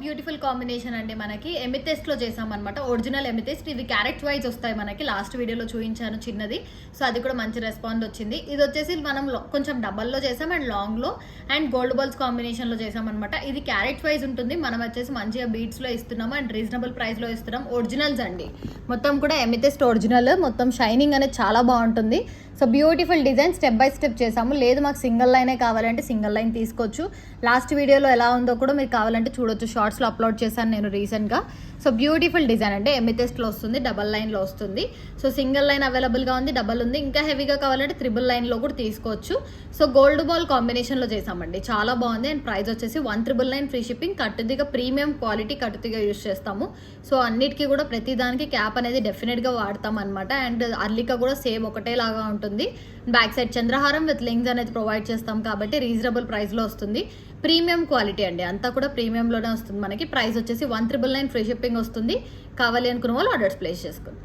Beautiful combination అండి. మనకి ఎమిథెస్ట్ లో చేసామన్నమాట. ఒరిజినల్ ఎమిథెస్ట్. ఇవి క్యారెట్ వైజ్ వస్తాయి మనకి. లాస్ట్ వీడియోలో చూపించాను చిన్నది. సో అది కూడా మంచి రెస్పాన్స్ వచ్చింది. ఇది వచ్చేసి మనం కొంచెం డబల్లో చేసాం అండ్ లాంగ్ లో అండ్ గోల్డ్ బాల్స్ కాంబినేషన్ లో చేసామన్నమాట. ఇది క్యారెట్ వైజ్ ఉంటుంది. మనం వచ్చేసి మంచిగా బీట్స్ లో ఇస్తున్నాము అండ్ రీజనబుల్ ప్రైస్ లో ఇస్తున్నాం. ఒరిజినల్స్ అండి, మొత్తం కూడా ఎమిథెస్ట్ ఒరిజినల్. మొత్తం షైనింగ్ అనేది చాలా బాగుంటుంది. So beautiful design step by step చేసాము. లేదు మాకు సింగిల్ లైనే కావాలంటే సింగిల్ లైన్ తీసుకోవచ్చు. లాస్ట్ వీడియోలో ఎలా ఉందో కూడా మీరు కావాలంటే చూడొచ్చు. షార్ట్స్లో అప్లోడ్ చేశాను నేను రీసెంట్గా. సో బ్యూటిఫుల్ డిజైన్ అంటే ఎమిథెస్ట్లో వస్తుంది, డబల్ లైన్లో వస్తుంది. సో సింగిల్ లైన్ అవైలబుల్గా ఉంది, డబల్ ఉంది. ఇంకా హెవీగా కావాలంటే త్రిబుల్ లైన్లో కూడా తీసుకోవచ్చు. సో గోల్డ్ బాల్ కాంబినేషన్లో చేసామండి, చాలా బాగుంది. అండ్ ప్రైస్ వచ్చేసి 1,999 ఫ్రీ షిప్పింగ్. కట్టుదిగా ప్రీమియం క్వాలిటీ కట్టుదిగా యూజ్ చేస్తాము. సో అన్నిటికీ కూడా ప్రతి దానికి క్యాప్ అనేది డెఫినెట్గా వాడతాం అనమాట. అండ్ అర్లిక కూడా సేమ్ ఒకటేలాగా ఉంటుంది. బ్యాక్ సైడ్ చంద్రహారం విత్ లింక్స్ అనేది ప్రొవైడ్ చేస్తాం కాబట్టి రీజనబుల్ ప్రైస్లో వస్తుంది. ప్రీమియం క్వాలిటీ అండి, అంతా కూడా ప్రీమియంలోనే వస్తుంది మనకి. ప్రైస్ వచ్చేసి 1,999 ఫ్రీ షిప్పింగ్ వస్తుంది. కావాలి అనుకున్న వాళ్ళు ఆర్డర్స్ ప్లేస్ చేసుకోండి.